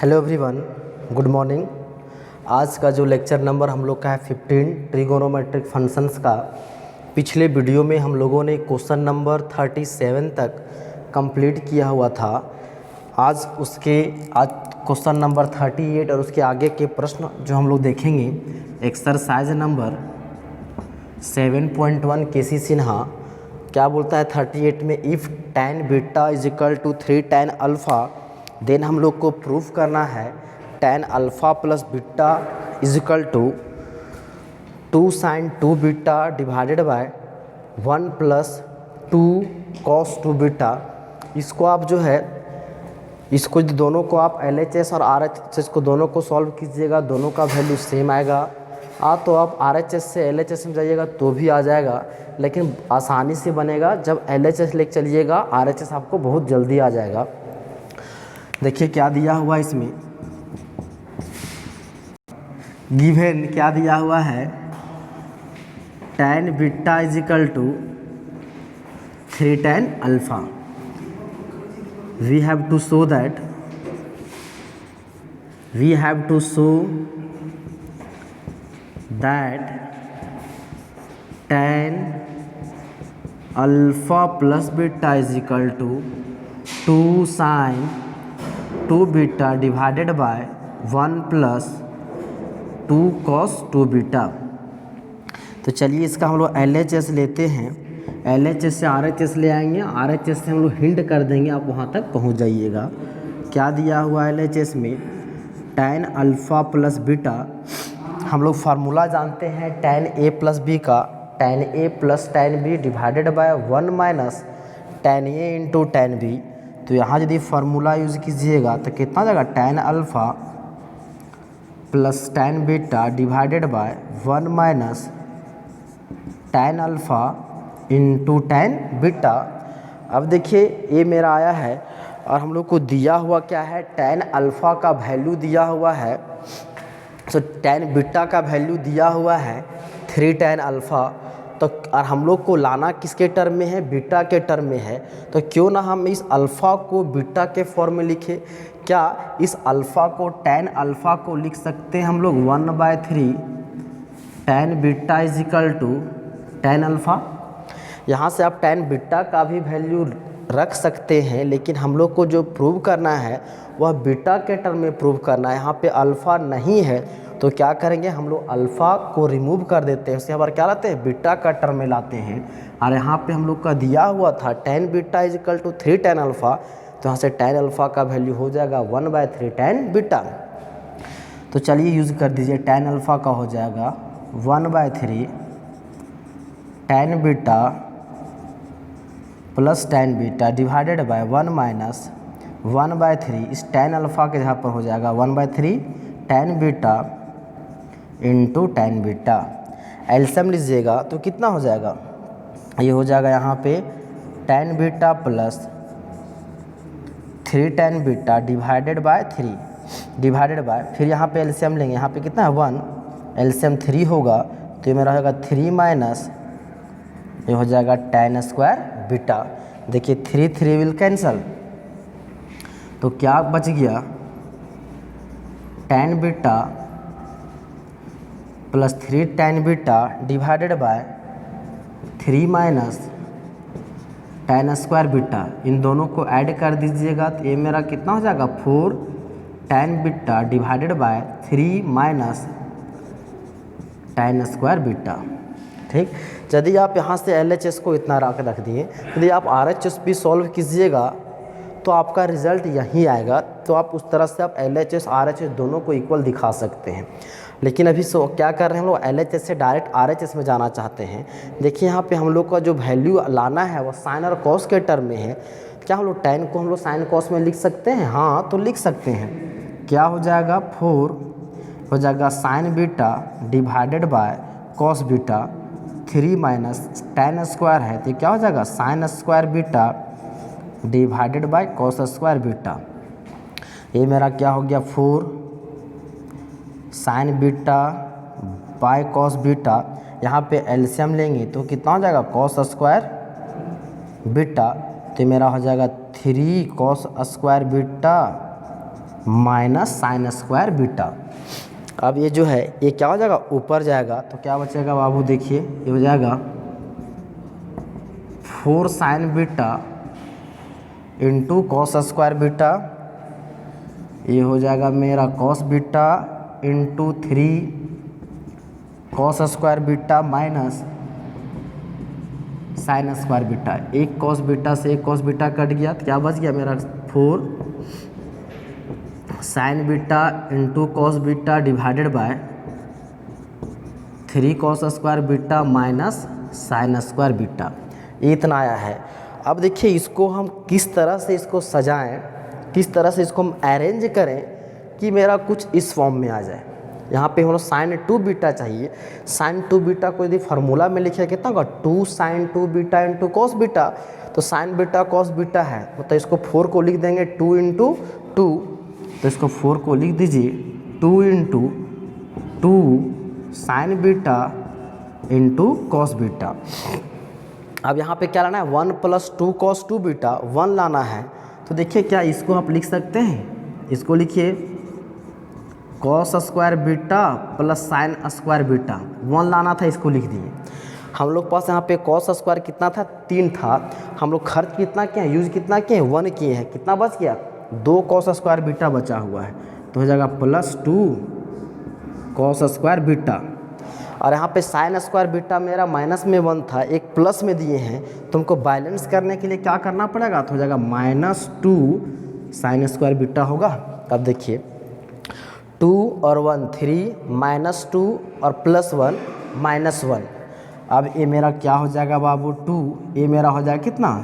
Hello everyone, good morning. आज का जो लेक्चर नंबर हम लोग का है 15 ट्रिगोनोमेट्रिक फंक्शंस का। पिछले वीडियो में हम लोगों ने क्वेश्चन नंबर 37 तक कंप्लीट किया हुआ था। आज क्वेश्चन नंबर 38 और उसके आगे के प्रश्न जो हम लोग देखेंगे। एक्सरसाइज नंबर 7.1 केसी सिन्हा क्या बोलता है 38 में, if tan beta is equal to 3 tan alpha, then हम लोग को प्रूफ करना है tan alpha plus beta is equal to 2 sin 2 beta divided by 1 plus 2 cos 2 beta. इसको आप जो है इसको दोनों को आप LHS और RHS को दोनों को सॉल्व कीजिएगा, दोनों का वैल्यू सेम आएगा। तो आप RHS से LHS में जाइएगा तो भी आ जाएगा, लेकिन आसानी से बनेगा जब LHS लेके चलिएगा। RHS आपको बहुत जल्दी आ जाएगा। देखिए क्या दिया हुआ इसमें, गिवन क्या दिया हुआ है, tan beta is equal to 3 tan alpha. we have to show that tan alpha plus beta is equal to 2 sin 2 beta divided by 1 plus 2 cos 2 beta. तो चलिए इसका हम लोग LHS लेते हैं। LHS से RHS ले आएंगे, RHS से हम लोग हिंट कर देंगे, आप वहाँ तक पहुँच जाइएगा। क्या दिया हुआ LHS में, tan अल्फ़ा प्लस बीटा। हम लोग फार्मूला जानते हैं tan A प्लस B का, tan A plus tan B divided by 1 minus tan A into tan B। तो यहाँ यदि फार्मूला यूज़ कीजिएगा तो कितना जाएगा, tan alpha plus tan beta divided by 1 minus tan alpha into tan beta. अब देखिए ये मेरा आया है और हम लोग को दिया हुआ क्या है, tan अल्फ़ा का वैल्यू दिया हुआ है, तो tan बीटा का वैल्यू दिया हुआ है 3 tan अल्फ़ा। तो और हम लोग को लाना किसके टर्म में है, बीटा के टर्म में है। तो क्यों ना हम इस अल्फ़ा को बीटा के फॉर्म में लिखें। क्या इस अल्फ़ा को, tan अल्फ़ा को लिख सकते हैं हम लोग 1/3 tan beta is equal to tan alpha. यहाँ से आप tan बीटा का भी वैल्यू रख सकते हैं, लेकिन हम लोग को जो प्रूव करना है वह बीटा के टर्म में प्रूव करना है। यहाँ पे अल्फ़ा नहीं है तो क्या करेंगे, हम लोग अल्फ़ा को रिमूव कर देते हैं, उसके बाद क्या लाते हैं, बीटा का टर्म में लाते हैं। और यहाँ पे हम लोग का दिया हुआ था tan beta is equal to 3 tan alpha, तो यहाँ से tan अल्फ़ा का वैल्यू हो जाएगा 1/3 tan बीटा। तो चलिए यूज़ कर दीजिए, tan अल्फ़ा का हो जाएगा 1/3 tan beta plus tan beta divided by 1 minus 1/3, इस tan अल्फ़ा के जगह पर हो जाएगा 1/3 tan beta into tan beta. LCM लीजिएगा तो कितना हो जाएगा, ये हो जाएगा यहाँ पे tan beta plus 3 tan beta divided by 3 divided by, फिर यहाँ पे एलसीएम लेंगे, यहाँ पे कितना है 1, एलसीएम 3 होगा तो ये मेरा होगा 3 माइनस, ये हो जाएगा tan स्क्वायर बीटा। देखिए 3 विल कैंसल, तो क्या बच गया, tan beta plus 3 tan beta divided by 3 minus tan square beta. इन दोनों को ऐड कर दीजिएगा तो ये मेरा कितना हो जाएगा, 4 tan beta divided by 3 minus tan square beta. ठीक, यदि आप यहाँ से LHS को इतना रख दिए, यदि आप RHS भी सॉल्व कीजिएगा तो आपका रिज़ल्ट यहीं आएगा। तो आप उस तरह से आप LHS RHS दोनों को इक्वल दिखा सकते हैं। लेकिन अभी क्या कर रहे हैं हम लोग, LHS से डायरेक्ट RHS में जाना चाहते हैं। देखिए यहाँ पे हम लोग का जो वैल्यू लाना है वो साइन और कॉस के टर्म में है। क्या हम लोग tan को हम लोग साइन कॉस में लिख सकते हैं, हाँ तो लिख सकते हैं। क्या हो जाएगा, 4 हो जाएगा sign beta divided by cos beta, 3 minus tan square है तो क्या हो जाएगा, sine square beta divided by cos square beta. ये मेरा क्या हो गया, 4 sign beta by cos beta. यहाँ पे एलसीएम लेंगे तो कितना हो जाएगा, कॉस स्क्वायर बीटा, तो मेरा हो जाएगा 3 cos square beta minus sine square beta. अब ये जो है ये क्या हो जाएगा, ऊपर जाएगा तो क्या बचेगा बाबू, देखिए ये हो जाएगा 4 sign beta into cos square beta, ये हो जाएगा मेरा cos beta into 3 cos square beta minus sine square beta. एक कॉस बीटा से एक कॉस बीटा कट गया तो क्या बच गया मेरा 4 sign beta into cos beta divided by 3 cos square beta minus sine square beta. ये इतना आया है। अब देखिए इसको हम किस तरह से इसको सजाएं, किस तरह से इसको हम अरेंज करें कि मेरा कुछ इस फॉर्म में आ जाए। यहाँ पे हम लोग साइन 2 बीटा चाहिए। साइन 2 बीटा को यदि फार्मूला में लिखे कितना होगा, 2 sine 2 beta into cos beta. तो साइन बीटा कॉस बीटा है मतलब इसको 4 को लिख देंगे 2 इंटू 2, तो इसको 4 को लिख दीजिए 2 into 2 sign beta into cos beta. अब यहाँ पे क्या लाना है, 1 प्लस 2 कॉस 2 बीटा 1 लाना है। तो देखिए क्या इसको आप लिख सकते हैं, इसको लिखिए cos square beta plus sine square beta 1 लाना था, इसको लिख दिए। हम लोग पास यहाँ पे कॉस स्क्वायर कितना था, 3 था। हम लोग खर्च कितना किए, यूज कितना किए, 1 किए हैं। कितना बच गया, 2 कॉस स्क्वायर बीटा बचा हुआ है, तो हो जाएगा प्लस 2 कॉस स्क्वायर बीटा। और यहाँ पे साइन स्क्वायर बीटा मेरा माइनस में 1 था, एक प्लस में दिए हैं, तो हमको बैलेंस करने के लिए क्या करना पड़ेगा, तो हो जाएगा -2 साइन स्क्वायर बीटा होगा। अब देखिए 2 और 1 3 -2 और +1 -1। अब ये मेरा क्या हो जाएगा बाबू 2, ये मेरा हो जाएगा कितना,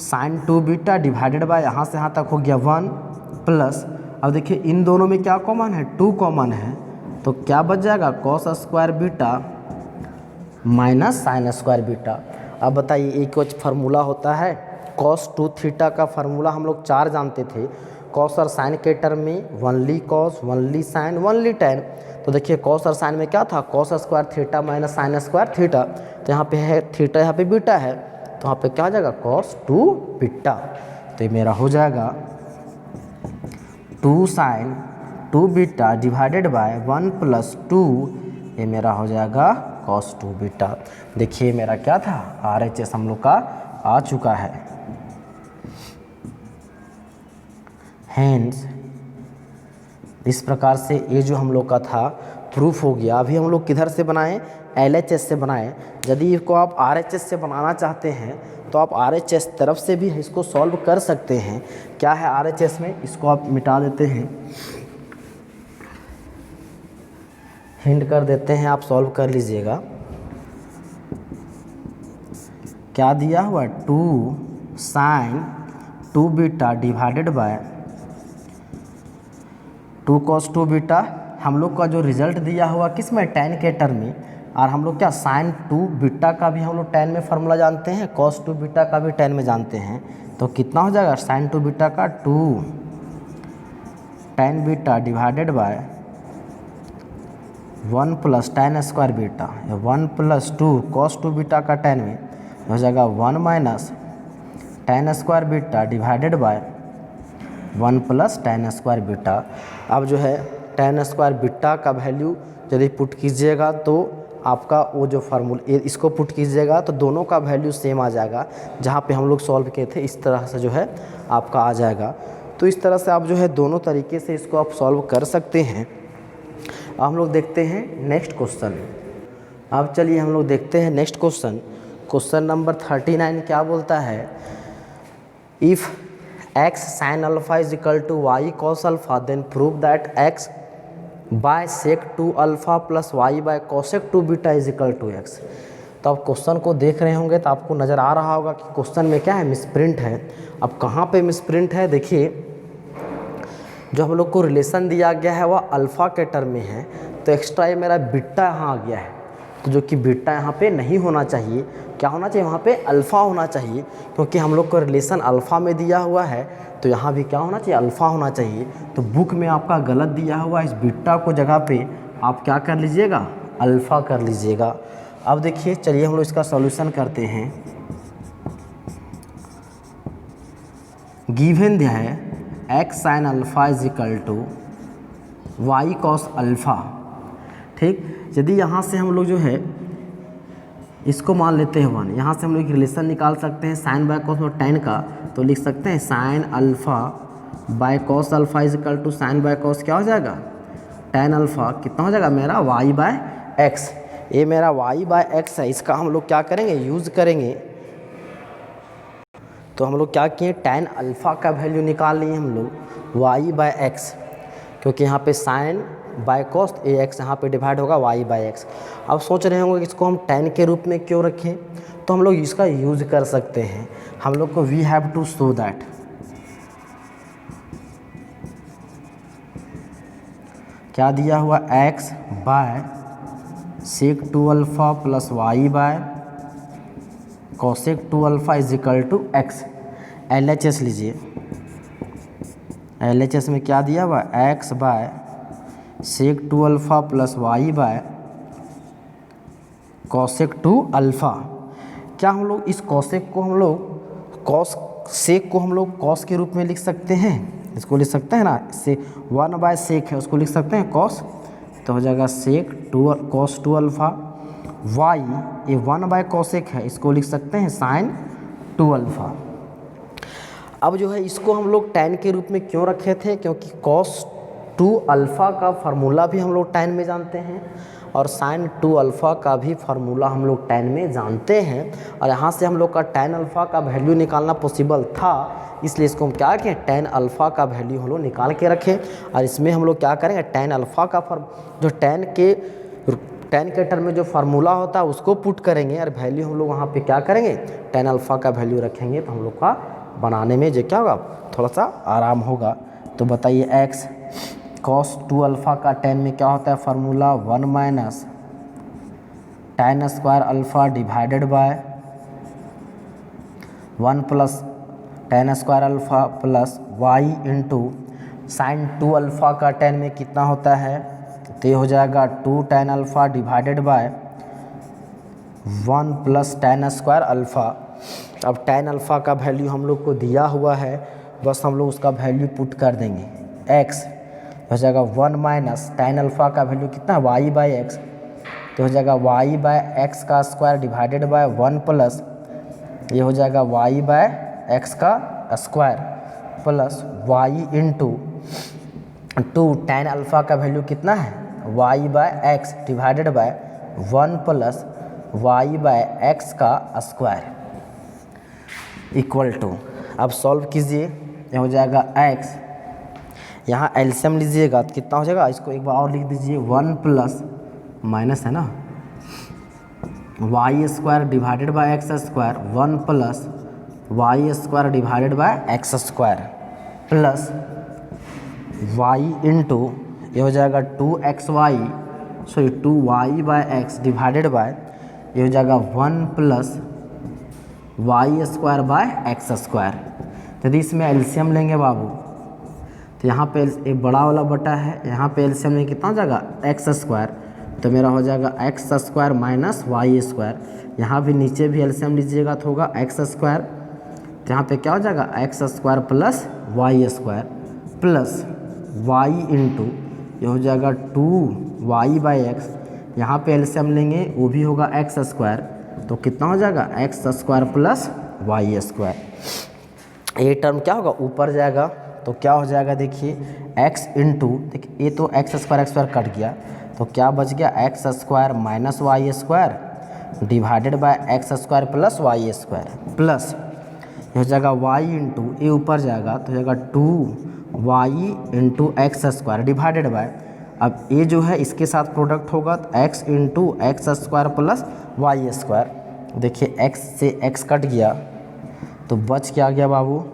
साइन 2 बीटा डिवाइडेड बाय यहाँ से यहाँ तक हो गया 1 प्लस। अब देखिए इन दोनों में क्या कॉमन है, 2 कॉमन है, तो क्या बच जाएगा cos square beta minus sine square beta. अब बताइए एक कुछ फार्मूला होता है, कॉस 2 थीटा का फार्मूला हम लोग 4 जानते थे। कॉस और साइन के टर्म में 1ली कॉस 1ली साइन 1ली टैन। तो देखिए कॉस और साइन में क्या था, cos square theta minus sine square theta. तो यहाँ पे है थीटा, यहाँ पे बीटा है, तो यहाँ पे क्या हो जाएगा कॉस 2 बीटा। तो ये मेरा हो जाएगा 2 sine 2 beta divided by 1 plus 2, ये मेरा हो जाएगा कॉस 2 बीटा। देखिए मेरा क्या था, RHS हम लोग का आ चुका है। हैंस इस प्रकार से ये जो हम लोग का था प्रूफ हो गया। अभी हम लोग किधर से बनाएं, LHS से बनाएं। यदि इसको आप RHS से बनाना चाहते हैं तो आप RHS तरफ से भी इसको सॉल्व कर सकते हैं। क्या है RHS में, इसको आप मिटा देते हैं, हिंट कर देते हैं, आप सॉल्व कर लीजिएगा। क्या दिया हुआ, 2 sine 2 beta divided by 2 cos 2 beta. हम लोग का जो रिजल्ट दिया हुआ किस में, tan के टर्म में। और हम लोग क्या साइन 2 बीटा का भी हम लोग tan में फार्मूला जानते हैं, कॉस 2 बीटा का भी tan में जानते हैं। तो कितना हो जाएगा, साइन 2 बीटा का 2 tan beta divided by 1 plus tan square beta, 1 plus 2 cos 2 beta का tan में हो जाएगा 1 minus tan square beta divided by 1 plus tan square beta. अब जो है tan स्क्वायर बीटा का वैल्यू यदि पुट कीजिएगा तो आपका वो जो फार्मूला, इसको पुट कीजिएगा तो दोनों का वैल्यू सेम आ जाएगा। जहाँ पे हम लोग सॉल्व किए थे इस तरह से जो है आपका आ जाएगा। तो इस तरह से आप जो है दोनों तरीके से इसको आप सॉल्व कर सकते हैं। अब हम लोग देखते हैं नेक्स्ट क्वेश्चन। अब चलिए हम लोग देखते हैं नेक्स्ट क्वेश्चन। क्वेश्चन नंबर 39 क्या बोलता है, if x sin alpha is equal to y cos alpha then prove that x by sec 2 alpha plus y by cosec 2 beta is equal to x। तो आप क्वेश्चन को देख रहे होंगे तो आपको नज़र आ रहा होगा कि क्वेश्चन में क्या है, मिसप्रिंट है। अब कहाँ पे मिसप्रिंट है, देखिए जो हम लोग को रिलेशन दिया गया है वह अल्फ़ा के टर्म में है, तो एक्स्ट्रा ये मेरा बीटा यहाँ आ गया है, तो जो कि बीटा यहाँ पे नहीं होना चाहिए। क्या होना चाहिए, वहाँ पे अल्फ़ा होना चाहिए, क्योंकि हम लोग को रिलेशन अल्फ़ा में दिया हुआ है, तो यहाँ भी क्या होना चाहिए, अल्फ़ा होना चाहिए। तो बुक में आपका गलत दिया हुआ है, इस बीटा को जगह पे आप क्या कर लीजिएगा, अल्फ़ा कर लीजिएगा। अब देखिए चलिए हम लोग इसका सॉल्यूशन करते हैं। गिवन है x sine alpha is equal to y cos alpha. ठीक, यदि यहाँ से हम लोग जो है इसको मान लेते हैं 1, यहाँ से हम लोग रिलेशन निकाल सकते हैं साइन बाय कॉस और टेन का, तो लिख सकते हैं sine alpha by cos alpha is equal to sine by cos क्या हो जाएगा, टेन अल्फ़ा कितना हो जाएगा मेरा वाई बाय एक्स। ये मेरा वाई बाय एक्स है, इसका हम लोग क्या करेंगे यूज़ करेंगे। तो हम लोग क्या किए, टेन अल्फ़ा का वैल्यू निकाल लिए हम लोग वाई बाय एक्स, क्योंकि यहाँ पे sine by cos a x यहाँ पे डिवाइड होगा वाई बाय एक्स। अब सोच रहे होंगे कि इसको हम टेन के रूप में क्यों रखें, तो हम लोग इसका यूज़ कर सकते हैं। हम लोग को we have to show that क्या दिया हुआ x by sec 2 alpha plus y by cosec 2 alpha is equal to x. LHS लीजिए, LHS में क्या दिया हुआ x by sec 2 alpha plus y by cosec 2 alpha. क्या हम लोग इस कॉसेक को हम लोग कॉस सेक को हम लोग कॉस के रूप में लिख सकते हैं, इसको लिख सकते हैं ना, से 1 बाय सेक है उसको लिख सकते हैं कॉस, तो हो जाएगा सेक 2 कॉस 2 अल्फ़ा। वाई ये 1 बाय कॉसेक है, इसको लिख सकते हैं साइन 2 अल्फ़ा। अब जो है इसको हम लोग टेन के रूप में क्यों रखे थे, क्योंकि कॉस 2 अल्फ़ा का फार्मूला भी हम लोग टेन में जानते हैं और साइन 2 अल्फ़ा का भी फार्मूला हम लोग टेन में जानते हैं, और यहाँ से हम लोग का टेन अल्फ़ा का वैल्यू निकालना पॉसिबल था, इसलिए इसको हम क्या किए टेन अल्फ़ा का वैल्यू हम लोग निकाल के रखें। और इसमें हम लोग क्या करेंगे टेन अल्फ़ा का जो टेन के टर्म में जो फार्मूला होता है उसको पुट करेंगे और वैल्यू हम लोग वहाँ पे क्या करेंगे टेन अल्फ़ा का वैल्यू रखेंगे, तो हम लोग का बनाने में जो क्या होगा थोड़ा सा आराम होगा। तो बताइए एक्स कॉस 2 अल्फ़ा का टेन में क्या होता है formula 1 minus tan square alpha divided by 1 plus tan square alpha plus y into sine 2 alpha का टेन में कितना होता है, तो ये हो जाएगा 2 tan alpha divided by 1 plus tan square alpha. अब टेन अल्फ़ा का वैल्यू हम लोग को दिया हुआ है, बस हम लोग उसका वैल्यू पुट कर देंगे। एक्स हो जाएगा 1 माइनस टेन अल्फ़ा का वैल्यू कितना वाई बाय एक्स, तो हो जाएगा वाई बाय एक्स का स्क्वायर डिवाइडेड बाय 1 प्लस ये हो जाएगा वाई बाय एक्स का square plus y into 2 tan alpha का वैल्यू कितना है y by x divided by 1 plus y by x का स्क्वायर इक्वल टू, अब सॉल्व कीजिए, ये हो जाएगा एक्स, यहाँ एलसीएम लीजिएगा तो कितना हो जाएगा, इसको एक बार और लिख दीजिए 1 प्लस माइनस है ना y square divided by x square 1 plus Y square divided by x square plus y into ये हो जाएगा 2 y by x divided by ये हो जाएगा 1 plus Y square by x square. यदि इसमें एलसीएम लेंगे बाबू तो यहाँ पे एक बड़ा वाला बटा है, यहाँ पे एलसीएम में कितना हो जाएगा एक्स स्क्वायर, तो मेरा हो जाएगा x square minus Y square. यहाँ भी नीचे भी एलसीएम लीजिएगा तो होगा एक्स स्क्वायर, तो यहाँ पे क्या हो जाएगा x square plus Y square plus y into ये हो जाएगा 2 वाई बाई एक्स, यहाँ पे एलसीएम लेंगे वो भी होगा एक्स स्क्वायर, तो कितना हो जाएगा x square plus Y square. ये टर्म क्या होगा ऊपर जाएगा, तो क्या हो जाएगा देखिए x इंटू, देखिए ये तो एक्स स्क्वायर कट गया, तो क्या बच गया x square minus Y square divided by x square plus Y square plus ये हो जाएगा y इंटू ये ऊपर जाएगा तो हो जाएगा 2y into x square divided bye, अब ये जो है इसके साथ प्रोडक्ट होगा तो x into x square plus Y square. देखिए x से x कट गया तो बच क्या गया बाबू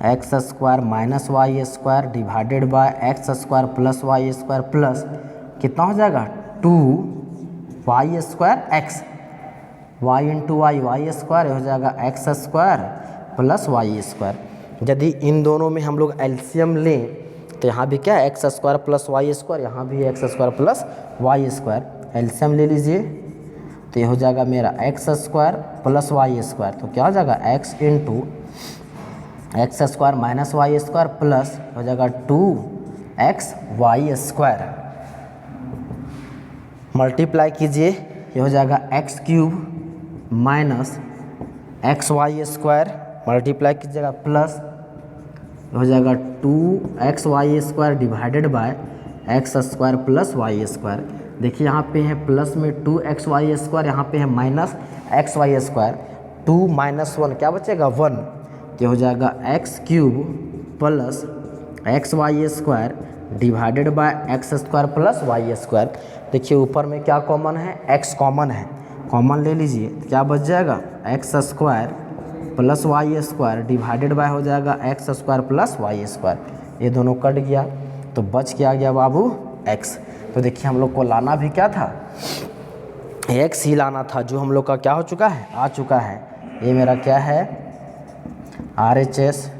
X square minus Y square divided by x square plus Y square plus कितना हो जाएगा 2y square X Y into Y square हो जाएगा x square plus Y square. यदि इन दोनों में हम लोग एलसीएम लें तो यहाँ भी क्या है x square plus Y square, यहाँ भी x square plus Y square, LCM ले लीजिए तो ये हो जाएगा मेरा x square plus Y square, तो क्या हो जाएगा x into x square minus Y square plus हो जाएगा 2xy²। मल्टीप्लाई कीजिए, ये हो जाएगा x³ माइनस xy² मल्टीप्लाई कीजिएगा प्लस हो जाएगा 2xy² divided by x² plus y²। देखिए यहाँ पे है प्लस में 2xy², यहाँ पे है माइनस xy²। 2 - 1 क्या बचेगा 1, ये हो जाएगा x³ plus xy² divided by x² plus y²। देखिए ऊपर में क्या कॉमन है, x कॉमन है, कॉमन ले लीजिए, क्या बच जाएगा x² plus y² divided by हो जाएगा x² प्लस y²। ये दोनों कट गया तो बच क्या गया बाबू x। तो देखिए हम लोग को लाना भी क्या था, x ही लाना था, जो हम लोग का क्या हो चुका है, आ चुका है। ये मेरा क्या है RHS।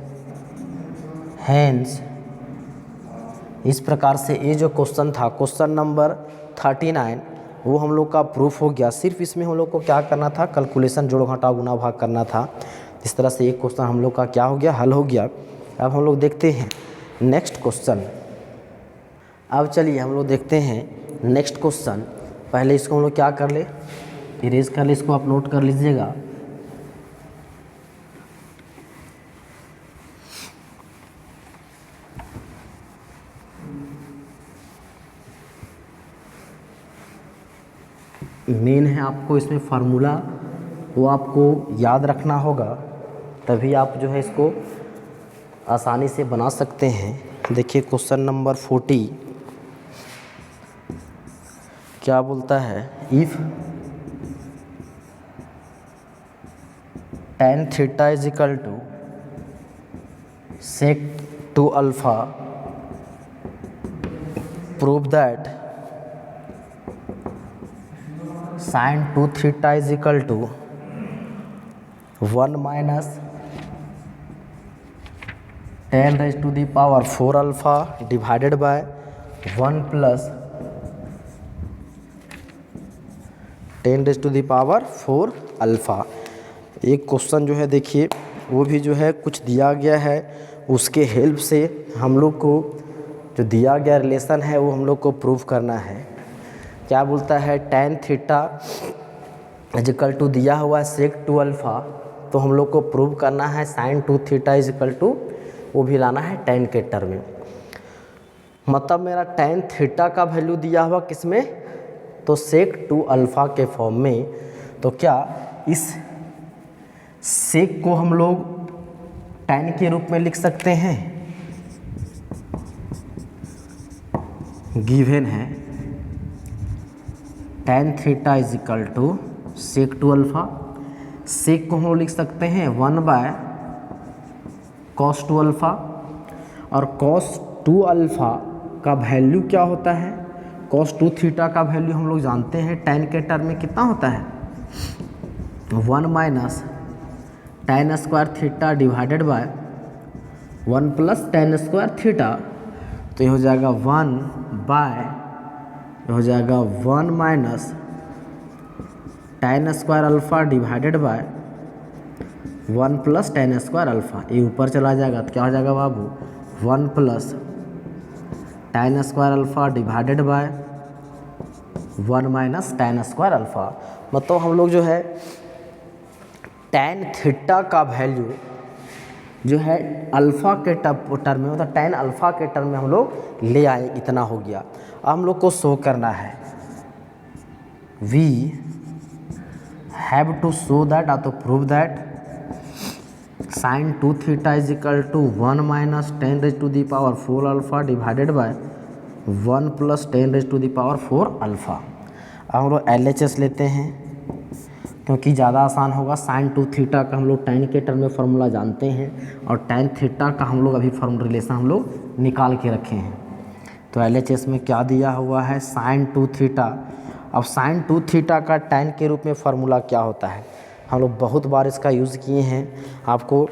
हैंस इस प्रकार से ये जो क्वेश्चन था, क्वेश्चन नंबर 39, वो हम लोग का प्रूफ हो गया। सिर्फ इसमें हम लोग को क्या करना था, कैलकुलेशन जोड़ घटाव गुना भाग करना था। इस तरह से एक क्वेश्चन हम लोग का क्या हो गया, हल हो गया। अब हम लोग देखते हैं नेक्स्ट क्वेश्चन। अब चलिए हम लोग देखते हैं नेक्स्ट क्वेश्चन। पहले इसको हम लोग क्या कर ले, इरेज कर ले, इसको आप नोट कर लीजिएगा। मेन है आपको इसमें फार्मूला, वो आपको याद रखना होगा, तभी आप जो है इसको आसानी से बना सकते हैं। देखिए क्वेश्चन नंबर 40 क्या बोलता है, if tan theta is equal to sec2 alpha, prove that sin 2 theta is equal to 1 minus tan raised to the power 4 alpha divided by 1 plus tan raised to the power 4 alpha. एक question जो है देखिए, वो भी जो है कुछ दिया गया है, उसके हेल्प से हम लोग को जो दिया गया रिलेशन है वो हम लोग को प्रूव करना है। क्या बोलता है, tan theta is equal to दिया हुआ है sec2 अल्फ़ा, तो हम लोग को प्रूव करना है sin 2 theta is equal to, वो भी लाना है tan के टर्म में। मतलब मेरा tan थीटा का वैल्यू दिया हुआ किस में, तो sec2 अल्फ़ा के फॉर्म में। तो क्या इस sec को हम लोग tan के रूप में लिख सकते हैं, गिवन है tan theta is equal to sec2 alpha. sec को हम लोग लिख सकते हैं 1 बाय cos 2 अल्फ़ा, और cos 2 अल्फ़ा का वैल्यू क्या होता है, cos 2 थीटा का वैल्यू हम लोग जानते हैं tan के टर्म में कितना होता है, 1 minus tan square theta divided by 1 plus tan square theta. तो ये हो जाएगा 1 बाय, हो जाएगा 1 minus tan square alpha divided by 1 plus tan square alpha. ये ऊपर चला जाएगा तो क्या हो जाएगा बाबू, 1 plus tan square alpha divided by 1 minus tan square alpha. मतलब हम लोग जो है tan थीटा का वैल्यू जो है अल्फ़ा के टर्म में, मतलब tan अल्फ़ा के टर्म में हम लोग ले आए, इतना हो गया। अब हम लोग को शो करना है, we have to show that, तो prove that sin 2 theta is equal to 1 minus tan raise to the power 4 alpha divided by 1 plus tan raise to the power 4 alpha. अब हम लोग LHS लेते हैं क्योंकि ज़्यादा आसान होगा। sin 2 थीटा का हम लोग tan के टर्म में फार्मूला जानते हैं, और tan थीटा का हम लोग अभी फार्मूला रिलेशन हम लोग निकाल के रखे हैं। तो LHS में क्या दिया हुआ है, sin 2 थीटा। अब sin 2 थीटा का tan के रूप में फार्मूला क्या होता है, हम लोग बहुत बार इसका यूज़ किए हैं, आपको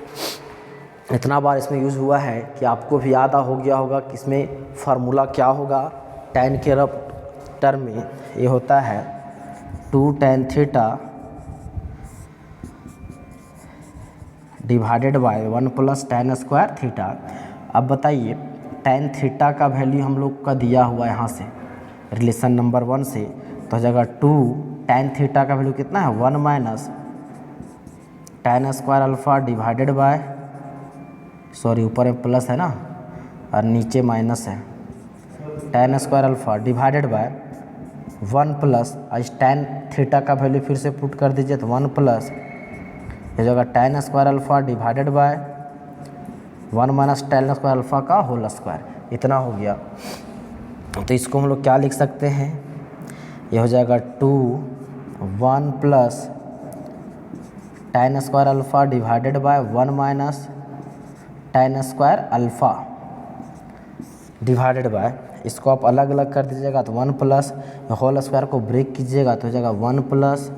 इतना बार इसमें यूज़ हुआ है कि आपको भी याद हो गया होगा कि इसमें फार्मूला क्या होगा। tan के टर्म में ये होता है 2 tan theta divided by 1 plus tan square theta. अब बताइए tan थीटा का वैल्यू हम लोग का दिया हुआ है यहाँ से रिलेशन नंबर 1 से, तो हो जाएगा 2 tan थीटा का वैल्यू कितना है 1 minus tan square alpha divided bye, sorry ऊपर में प्लस है ना और नीचे माइनस है, tan square alpha divided by 1 plus, इस tan थीटा का वैल्यू फिर से पुट कर दीजिए तो 1 प्लस ये जगह tan square alpha divided by 1 minus tan square alpha का होल स्क्वायर, इतना हो गया। तो इसको हम लोग क्या लिख सकते हैं, ये हो जाएगा 2 1 plus tan square alpha divided by 1 minus tan square alpha divided by, इसको आप अलग अलग कर दीजिएगा तो 1 प्लस होल स्क्वायर को ब्रेक कीजिएगा तो हो जाएगा 1 प्लस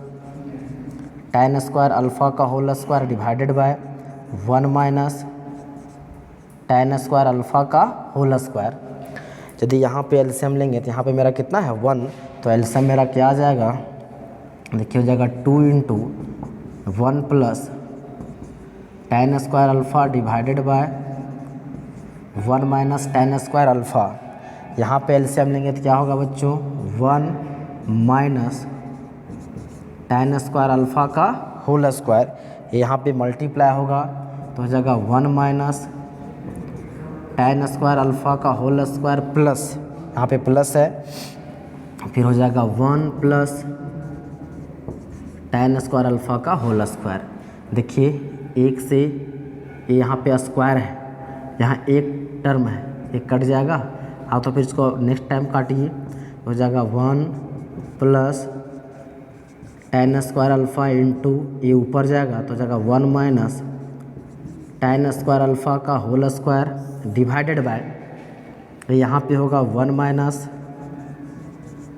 tan स्क्वायर अल्फ़ा का whole square divided by 1 minus tan square alpha का होल स्क्वायर। यदि यहाँ पे एलसीएम लेंगे तो यहाँ पे मेरा कितना है 1, तो एलसीएम मेरा क्या आ जाएगा, देखिए हो जाएगा 2 into 1 plus tan square alpha divided by 1 minus tan square alpha. यहाँ पे एलसीएम लेंगे तो क्या होगा बच्चों 1 माइनस tan स्क्वायर अल्फ़ा का होल स्क्वायर, यहाँ पे मल्टीप्लाई होगा तो हो जाएगा 1 माइनस tan स्क्वायर अल्फ़ा का होल स्क्वायर प्लस, यहाँ पे प्लस है, फिर हो जाएगा 1 प्लस tan स्क्वायर अल्फ़ा का होल स्क्वायर। देखिए एक से ये यहाँ पे स्क्वायर है, यहाँ एक टर्म है, एक कट जाएगा, हाँ तो फिर इसको नेक्स्ट टाइम काटिए, हो जाएगा 1 plus tan square alpha into ये ऊपर जाएगा तो हो जाएगा 1 माइनस tan स्क्वायर अल्फ़ा का होल स्क्वायर डिवाइडेड बाय, यहाँ पे होगा 1 minus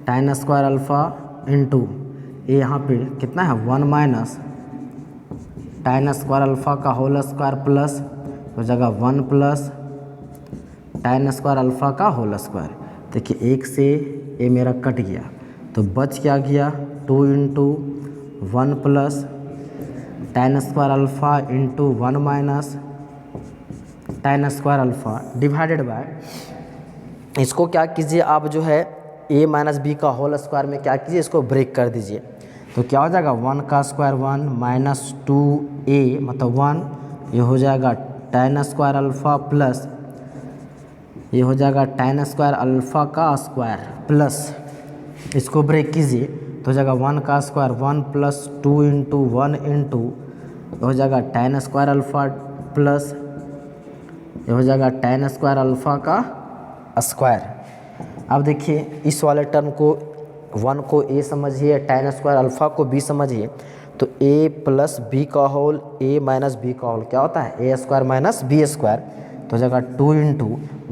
tan square alpha into ये यहाँ पे कितना है 1 माइनस tan स्क्वायर अल्फ़ा का होल स्क्वायर प्लस हो जाएगा 1 प्लस tan स्क्वायर अल्फ़ा का होल स्क्वायर। देखिए एक से ये मेरा कट गया तो बच क्या गया 2 into 1 plus tan square alpha into 1 minus tan square alpha divided by, इसको क्या कीजिए आप जो है a माइनस बी का होल स्क्वायर में क्या कीजिए इसको ब्रेक कर दीजिए, तो क्या हो जाएगा 1 का स्क्वायर 1 माइनस 2a मतलब 1, ये हो जाएगा tan स्क्वायर अल्फ़ा प्लस ये हो जाएगा tan स्क्वायर अल्फ़ा का स्क्वायर प्लस, इसको ब्रेक कीजिए तो हो जाएगा 1 का स्क्वायर 1 प्लस 2 इंटू 1 इंटू हो जाएगा tan स्क्वायर अल्फ़ा प्लस ये हो जाएगा tan स्क्वायर अल्फ़ा का स्क्वायर। अब देखिए इस वाले टर्म को 1 को a समझिए, tan स्क्वायर अल्फ़ा को b समझिए, तो a प्लस बी का होल a माइनस बी का होल क्या होता है a square minus B square, तो हो जाएगा 2 इंटू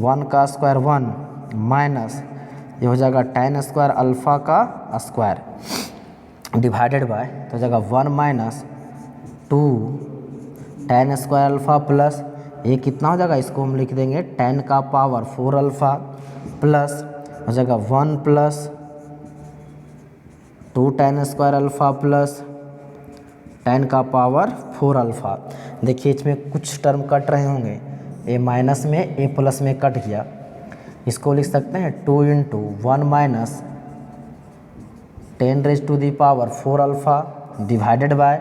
1 का स्क्वायर 1 माइनस ये हो जाएगा tan स्क्वायर अल्फ़ा का स्क्वायर डिवाइडेड बाय, तो हो जाएगा 1 minus 2 tan square alpha plus ये कितना हो जाएगा, इसको हम लिख देंगे tan का पावर 4 अल्फ़ा प्लस हो जाएगा 1 plus 2 tan square alpha plus tan का पावर 4 अल्फ़ा। देखिए इसमें कुछ टर्म कट रहे होंगे, a माइनस में a प्लस में कट गया, इसको लिख सकते हैं 2 into 1 minus 10 raise to the power 4 alpha divided by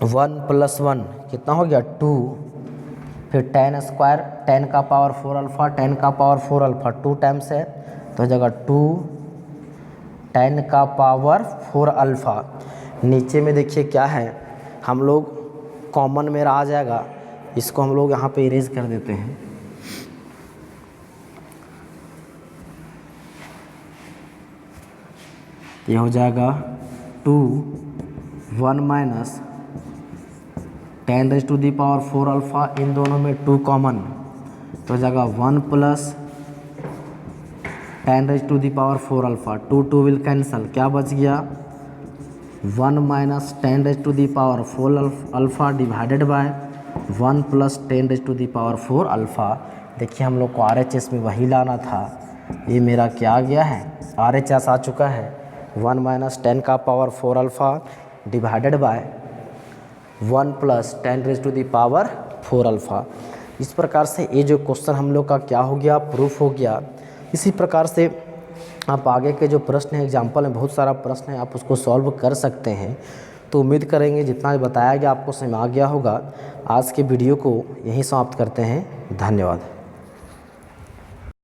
1 plus 1 कितना हो गया 2, फिर tan स्क्वायर tan का पावर 4 अल्फ़ा tan का पावर 4 अल्फ़ा 2 टाइम्स है तो हो जाएगा 2 tan का पावर 4 अल्फ़ा। नीचे में देखिए क्या है, हम लोग कॉमन मेरा आ जाएगा, इसको हम लोग यहाँ पे इरेज कर देते हैं, ये हो जाएगा 2 1 minus 10 raise to the power 4 alpha, इन दोनों में 2 कॉमन तो हो जाएगा 1 plus 10 raise to the power 4 alpha, 2 2 will cancel, क्या बच गया 1 minus 10 raise to the power 4 alpha divided by 1 plus 10 raise to the power 4 alpha. देखिए हम लोग को RHS में वही लाना था, ये मेरा क्या आ गया है RHS आ चुका है 1 माइनस 10 का power 4 alpha divided by 1 + 10⁴ alpha. इस प्रकार से ये जो क्वेश्चन हम लोग का क्या हो गया, प्रूफ हो गया। इसी प्रकार से आप आगे के जो प्रश्न हैं, एग्जाम्पल में बहुत सारा प्रश्न है, आप उसको सॉल्व कर सकते हैं। तो उम्मीद करेंगे जितना भी बताया गया आपको समझ आ गया होगा। आज के वीडियो को यहीं समाप्त करते हैं। धन्यवाद।